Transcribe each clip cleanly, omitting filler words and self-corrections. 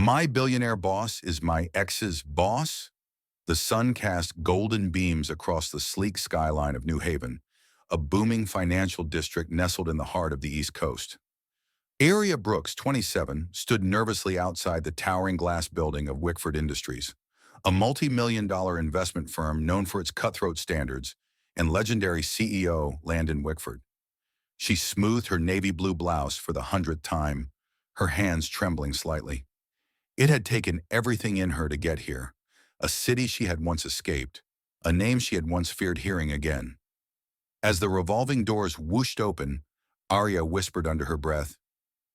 My billionaire boss is my ex's boss? The sun cast golden beams across the sleek skyline of New Haven, a booming financial district nestled in the heart of the East Coast. Aria Brooks, 27, stood nervously outside the towering glass building of Wickford Industries, a multi-million-dollar investment firm known for its cutthroat standards and legendary CEO Landon Wickford. She smoothed her navy blue blouse for the 100th time, her hands trembling slightly. It had taken everything in her to get here, a city she had once escaped, a name she had once feared hearing again. As the revolving doors whooshed open, Arya whispered under her breath,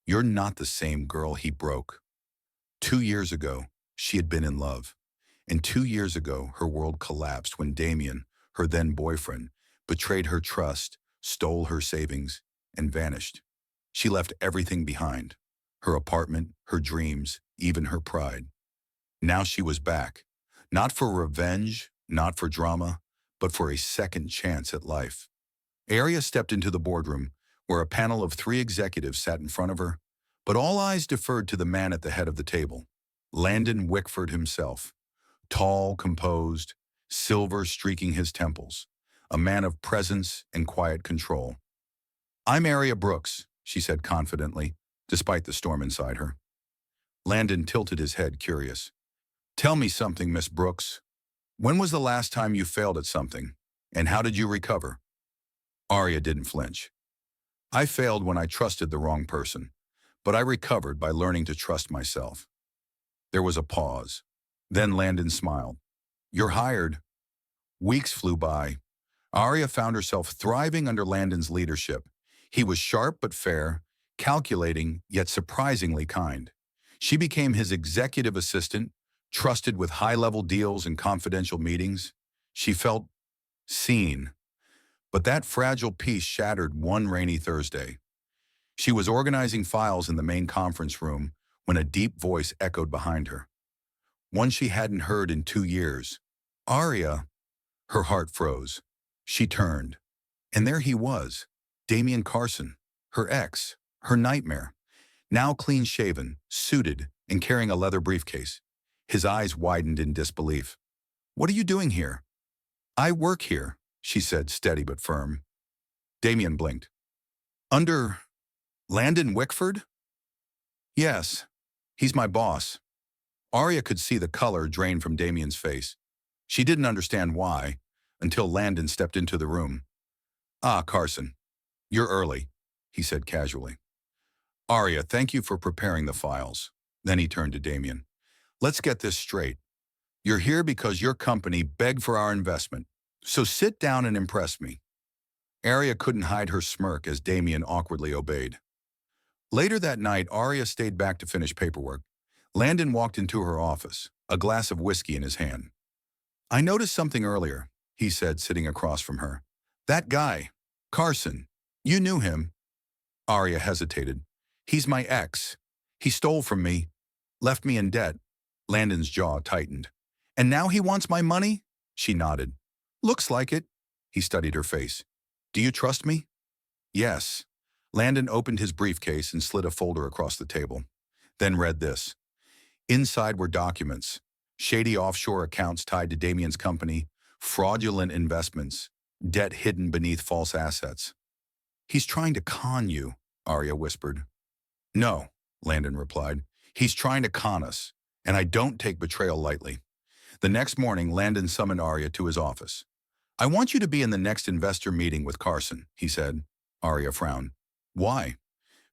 "You're not the same girl he broke." 2 years ago, she had been in love. And 2 years ago, her world collapsed when Damien, her then boyfriend, betrayed her trust, stole her savings, and vanished. She left everything behind, her apartment, her dreams, even her pride. Now she was back, not for revenge, not for drama, but for a second chance at life. Arya stepped into the boardroom, where a panel of 3 executives sat in front of her, but all eyes deferred to the man at the head of the table, Landon Wickford himself. Tall, composed, silver streaking his temples, a man of presence and quiet control. "I'm Aria Brooks," she said confidently, despite the storm inside her. Landon tilted his head, curious. "Tell me something, Miss Brooks. When was the last time you failed at something, and how did you recover?" Arya didn't flinch. "I failed when I trusted the wrong person, but I recovered by learning to trust myself." There was a pause. Then Landon smiled. "You're hired." Weeks flew by. Arya found herself thriving under Landon's leadership. He was sharp but fair, calculating yet surprisingly kind. She became his executive assistant, trusted with high-level deals and confidential meetings. She felt seen. But that fragile peace shattered one rainy Thursday. She was organizing files in the main conference room when a deep voice echoed behind her. One she hadn't heard in 2 years. "Arya." Her heart froze. She turned. And there he was, Damien Carson, her ex, her nightmare, now clean-shaven, suited, and carrying a leather briefcase. His eyes widened in disbelief. "What are you doing here?" "I work here," she said, steady but firm. Damien blinked. "Under Landon Wickford?" "Yes, he's my boss." Arya could see the color drain from Damien's face. She didn't understand why, until Landon stepped into the room. "Ah, Carson, you're early," he said casually. "Arya, thank you for preparing the files." Then he turned to Damien. "Let's get this straight. You're here because your company begged for our investment, so sit down and impress me." Arya couldn't hide her smirk as Damien awkwardly obeyed. Later that night, Arya stayed back to finish paperwork. Landon walked into her office, a glass of whiskey in his hand. "I noticed something earlier," he said, sitting across from her. "That guy, Carson, you knew him." Arya hesitated. "He's my ex. He stole from me, left me in debt." Landon's jaw tightened. "And now he wants my money?" She nodded. "Looks like it." He studied her face. "Do you trust me?" "Yes." Landon opened his briefcase and slid a folder across the table, then read this. Inside were documents, shady offshore accounts tied to Damien's company, fraudulent investments, debt hidden beneath false assets. "He's trying to con you," Arya whispered. "No," Landon replied. "He's trying to con us, and I don't take betrayal lightly." The next morning, Landon summoned Arya to his office. "I want you to be in the next investor meeting with Carson," he said. Arya frowned. "Why?"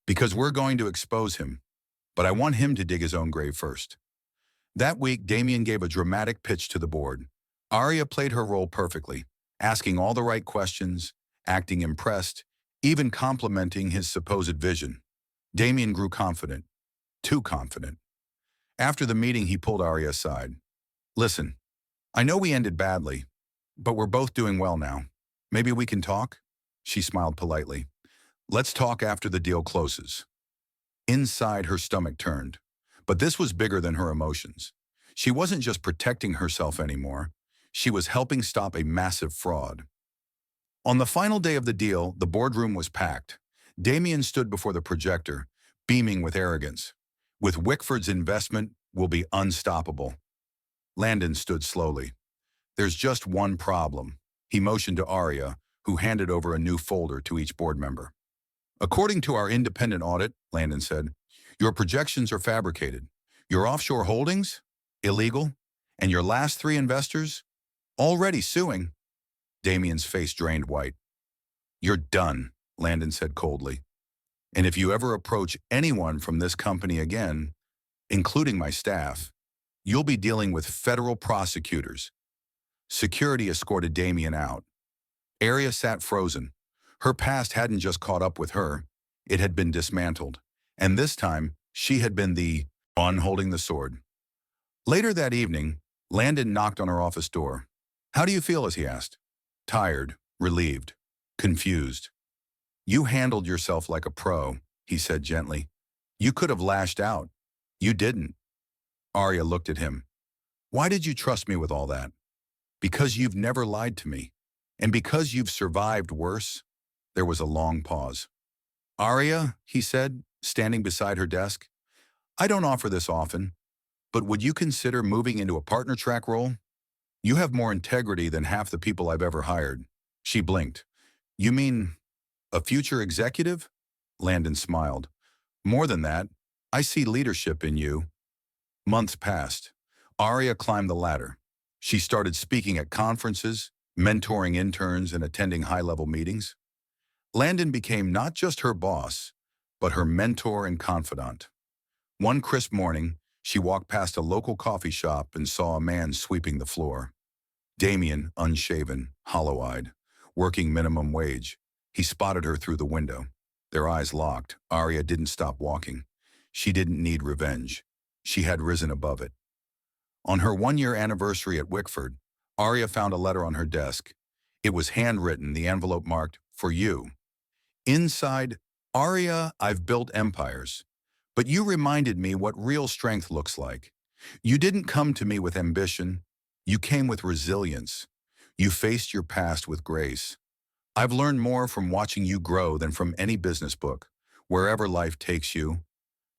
"Because we're going to expose him, but I want him to dig his own grave first." That week, Damien gave a dramatic pitch to the board. Arya played her role perfectly, asking all the right questions, acting impressed, even complimenting his supposed vision. Damien grew confident, too confident. After the meeting, he pulled Arya aside. "Listen, I know we ended badly, but we're both doing well now. Maybe we can talk?" She smiled politely. "Let's talk after the deal closes." Inside, her stomach turned. But this was bigger than her emotions. She wasn't just protecting herself anymore. She was helping stop a massive fraud. On the final day of the deal, the boardroom was packed. Damien stood before the projector, beaming with arrogance. With Wickford's investment, will be unstoppable. Landon stood slowly. There's just one problem. He motioned to Arya, who handed over a new folder to each board member. According to our independent audit, Landon said, your projections are fabricated. Your offshore holdings? Illegal. And your last three investors? Already suing. Damien's face drained white. You're done, Landon said coldly. And if you ever approach anyone from this company again, including my staff, you'll be dealing with federal prosecutors. Security escorted Damien out. Arya sat frozen. Her past hadn't just caught up with her. It had been dismantled. And this time, she had been the one holding the sword. Later that evening, Landon knocked on her office door. How do you feel, as he asked. Tired, relieved, confused. You handled yourself like a pro, he said gently. You could have lashed out. You didn't. Arya looked at him. Why did you trust me with all that? Because you've never lied to me. And because you've survived worse. There was a long pause. Arya, he said, standing beside her desk, I don't offer this often, but would you consider moving into a partner track role? You have more integrity than half the people I've ever hired. She blinked. You mean a future executive? Landon smiled. More than that, I see leadership in you. Months passed. Arya climbed the ladder. She started speaking at conferences, mentoring interns, and attending high-level meetings. Landon became not just her boss, but her mentor and confidant. One crisp morning, she walked past a local coffee shop and saw a man sweeping the floor. Damien, unshaven, hollow-eyed, working minimum wage. He spotted her through the window. Their eyes locked. Arya didn't stop walking. She didn't need revenge. She had risen above it. On her one-year anniversary at Wickford, Arya found a letter on her desk. It was handwritten, the envelope marked, for you. Inside, Arya, I've built empires, but you reminded me what real strength looks like. You didn't come to me with ambition. You came with resilience. You faced your past with grace. I've learned more from watching you grow than from any business book. Wherever life takes you,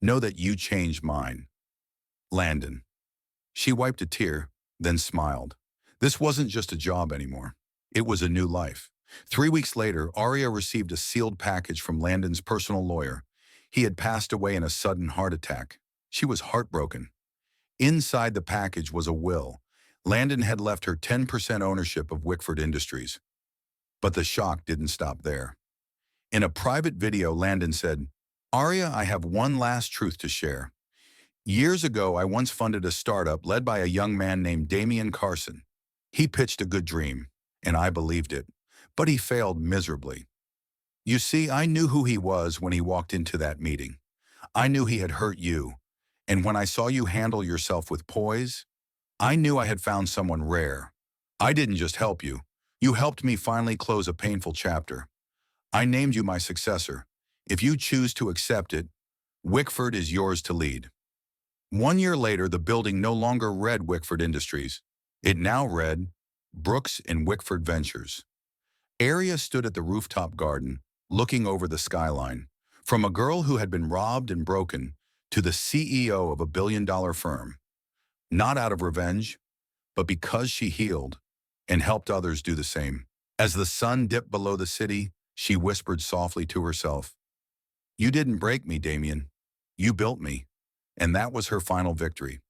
know that you changed mine. Landon. She wiped a tear, then smiled. This wasn't just a job anymore. It was a new life. 3 weeks later, Arya received a sealed package from Landon's personal lawyer. He had passed away in a sudden heart attack. She was heartbroken. Inside the package was a will. Landon had left her 10% ownership of Wickford Industries. But the shock didn't stop there. In a private video, Landon said, Arya, I have one last truth to share. Years ago, I once funded a startup led by a young man named Damien Carson. He pitched a good dream, and I believed it. But he failed miserably. You see, I knew who he was when he walked into that meeting. I knew he had hurt you. And when I saw you handle yourself with poise, I knew I had found someone rare. I didn't just help you. You helped me finally close a painful chapter. I named you my successor. If you choose to accept it, Wickford is yours to lead. 1 year later, the building no longer read Wickford Industries. It now read Brooks and Wickford Ventures. Arya stood at the rooftop garden, looking over the skyline. From a girl who had been robbed and broken to the CEO of a billion-dollar firm. Not out of revenge, but because she healed and helped others do the same. As the sun dipped below the city, she whispered softly to herself, You didn't break me, Damien. You built me. And that was her final victory.